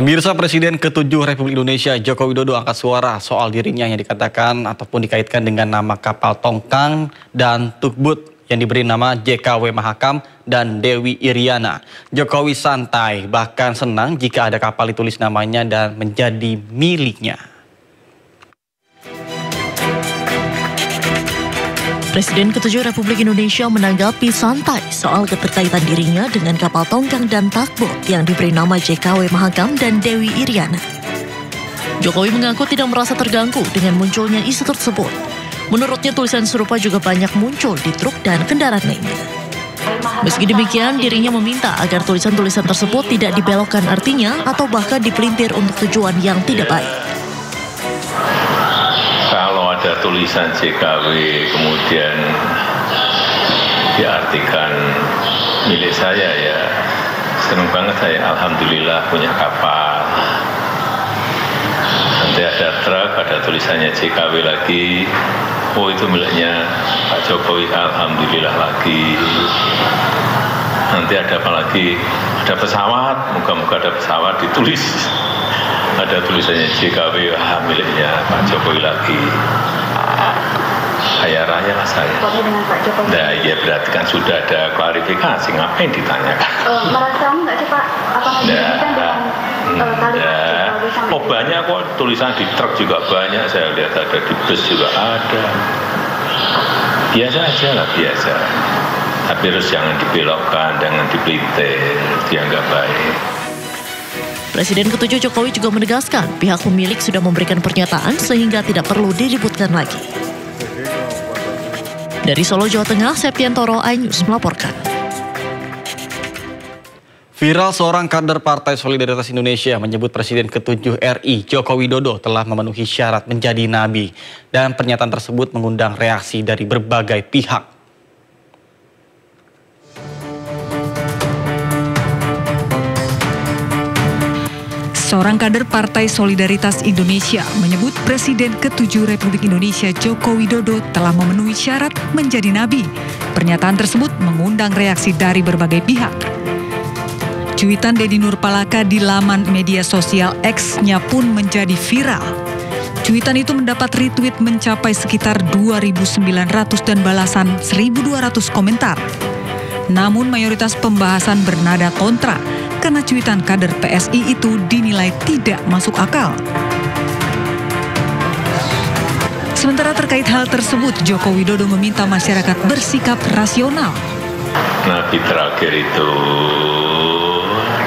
Pemirsa, Presiden ke-7 Republik Indonesia Joko Widodo angkat suara soal dirinya yang dikatakan ataupun dikaitkan dengan nama kapal Tongkang dan Tugboat yang diberi nama JKW Mahakam dan Dewi Iriana. Jokowi santai, bahkan senang jika ada kapal ditulis namanya dan menjadi miliknya. Presiden ke-7 Republik Indonesia menanggapi santai soal keterkaitan dirinya dengan kapal Tongkang dan Tugboat yang diberi nama JKW Mahakam dan Dewi Iriana. Jokowi mengaku tidak merasa terganggu dengan munculnya isu tersebut. Menurutnya tulisan serupa juga banyak muncul di truk dan kendaraan lainnya. Meski demikian, dirinya meminta agar tulisan-tulisan tersebut tidak dibelokkan artinya atau bahkan dipelintir untuk tujuan yang tidak baik. Kalau ada tulisan JKW kemudian diartikan milik saya, ya senang banget saya, alhamdulillah punya kapal. Nanti ada truk, ada tulisannya JKW lagi, oh itu miliknya Pak Jokowi, alhamdulillah lagi. Nanti ada apa lagi? Ada pesawat, moga-moga ada pesawat ditulis. Ada tulisannya JKW, miliknya Pak Jokowi lagi. Kaya raya lah saya. Dengan Pak Jokowi. Nah, ya berarti kan sudah ada klarifikasi, ngapain ditanyakan? Merasa nggak sih Pak? Apakah diberikan dengan kalimat Jokowi sama oh banyak kok, tulisan di truk juga banyak, saya lihat ada di bus juga ada. Biasa aja lah, biasa. Tapi harus jangan dibelokkan, jangan dipelintir, dia nggak baik. Presiden ke-7 Jokowi juga menegaskan pihak pemilik sudah memberikan pernyataan sehingga tidak perlu diributkan lagi. Dari Solo, Jawa Tengah, Septiantoro, iNews melaporkan. Viral seorang kader Partai Solidaritas Indonesia menyebut Presiden ke-7 RI Joko Widodo telah memenuhi syarat menjadi nabi. Dan pernyataan tersebut mengundang reaksi dari berbagai pihak. Seorang kader Partai Solidaritas Indonesia menyebut Presiden ke-7 Republik Indonesia Joko Widodo telah memenuhi syarat menjadi nabi. Pernyataan tersebut mengundang reaksi dari berbagai pihak. Cuitan Deddy Nurpalaka di laman media sosial X-nya pun menjadi viral. Cuitan itu mendapat retweet mencapai sekitar 2.900 dan balasan 1.200 komentar. Namun mayoritas pembahasan bernada kontra, karena cuitan kader PSI itu dinilai tidak masuk akal. Sementara terkait hal tersebut, Joko Widodo meminta masyarakat bersikap rasional. Nabi terakhir itu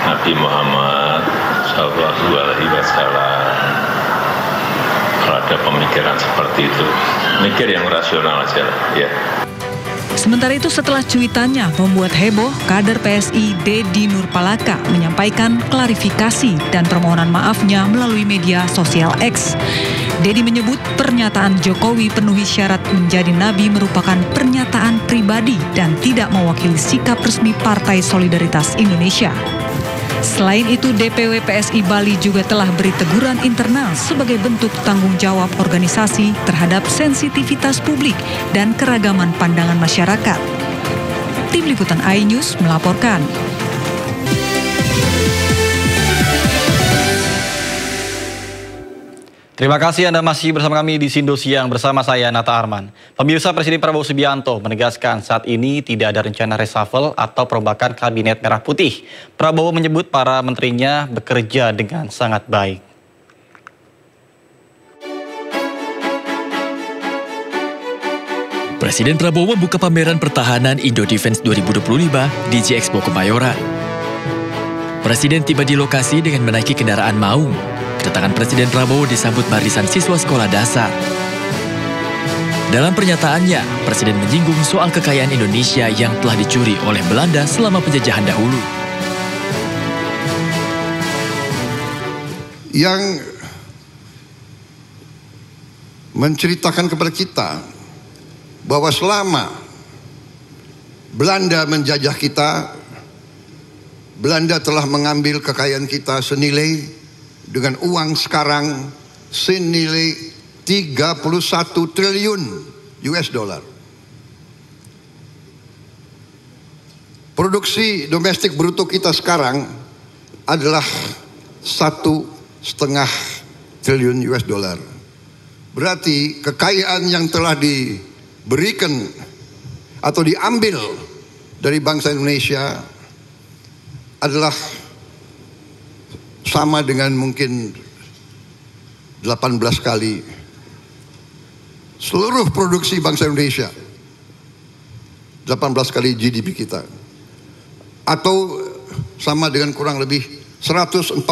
Nabi Muhammad SAW. Kalau ada pemikiran seperti itu, mikir yang rasional aja ya. Sementara itu setelah cuitannya membuat heboh, kader PSI Deddy Nurpalaka menyampaikan klarifikasi dan permohonan maafnya melalui media sosial X. Deddy menyebut pernyataan Jokowi penuhi syarat menjadi nabi merupakan pernyataan pribadi dan tidak mewakili sikap resmi Partai Solidaritas Indonesia. Selain itu, DPW PSI Bali juga telah beri teguran internal sebagai bentuk tanggung jawab organisasi terhadap sensitivitas publik dan keragaman pandangan masyarakat. Tim Liputan iNews melaporkan. Terima kasih Anda masih bersama kami di Sindo Siang bersama saya Nata Arman. Pemirsa, Presiden Prabowo Subianto menegaskan saat ini tidak ada rencana reshuffle atau perombakan kabinet merah putih. Prabowo menyebut para menterinya bekerja dengan sangat baik. Presiden Prabowo membuka pameran pertahanan Indo Defense 2025 di G-Expo Kemayoran. Presiden tiba di lokasi dengan menaiki kendaraan maung. Kedatangan Presiden Prabowo disambut barisan siswa sekolah dasar. Dalam pernyataannya, Presiden menyinggung soal kekayaan Indonesia yang telah dicuri oleh Belanda selama penjajahan dahulu. Yang menceritakan kepada kita bahwa selama Belanda menjajah kita, Belanda telah mengambil kekayaan kita senilai dengan uang sekarang senilai 31 triliun US dollar. Produksi domestik bruto kita sekarang adalah 1,5 triliun US dollar. Berarti kekayaan yang telah diberikan atau diambil dari bangsa Indonesia adalah sama dengan mungkin 18 kali seluruh produksi bangsa Indonesia, 18 kali GDP kita, atau sama dengan kurang lebih 144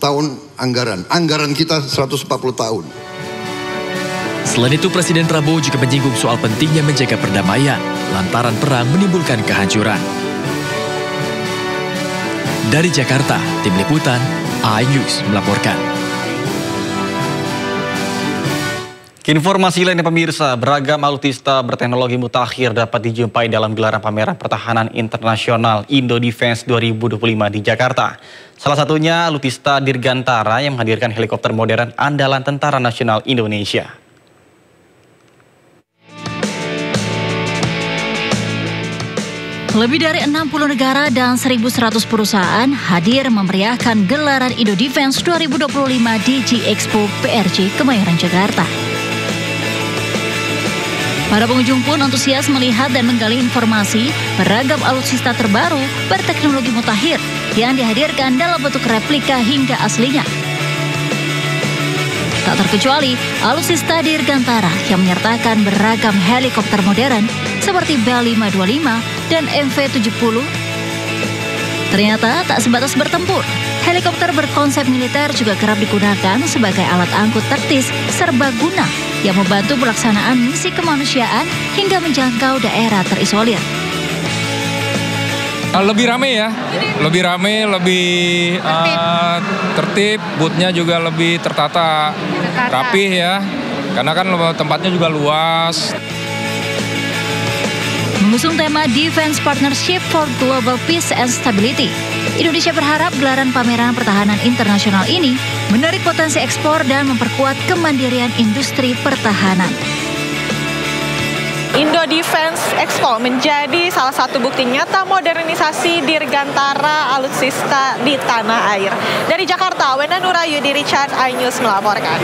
tahun anggaran kita 140 tahun. Selain itu, Presiden Prabowo juga menyinggung soal pentingnya menjaga perdamaian lantaran perang menimbulkan kehancuran. Dari Jakarta, Tim Liputan iNews melaporkan. Informasi lainnya pemirsa, beragam alutsista berteknologi mutakhir dapat dijumpai dalam gelaran pameran pertahanan internasional Indo Defense 2025 di Jakarta. Salah satunya alutsista Dirgantara yang menghadirkan helikopter modern andalan Tentara Nasional Indonesia. Lebih dari 60 negara dan 1.100 perusahaan hadir memeriahkan gelaran Indo Defense 2025 di G-Expo PRJ Kemayoran, Jakarta. Para pengunjung pun antusias melihat dan menggali informasi beragam alutsista terbaru berteknologi mutakhir yang dihadirkan dalam bentuk replika hingga aslinya. Tak terkecuali alutsista Dirgantara yang menyertakan beragam helikopter modern seperti Bell 525 dan MV-70. Ternyata tak sebatas bertempur, helikopter berkonsep militer juga kerap digunakan sebagai alat angkut taktis serbaguna yang membantu pelaksanaan misi kemanusiaan hingga menjangkau daerah terisolir. Lebih rame ya, lebih tertib, bootnya juga lebih tertata, rapih ya, karena kan tempatnya juga luas. Mengusung tema Defense Partnership for Global Peace and Stability, Indonesia berharap gelaran pameran pertahanan internasional ini menarik potensi ekspor dan memperkuat kemandirian industri pertahanan. Indo Defense Expo menjadi salah satu bukti nyata modernisasi Dirgantara alutsista di tanah air. Dari Jakarta, Wenda Nurayudi Richard, iNews melaporkan.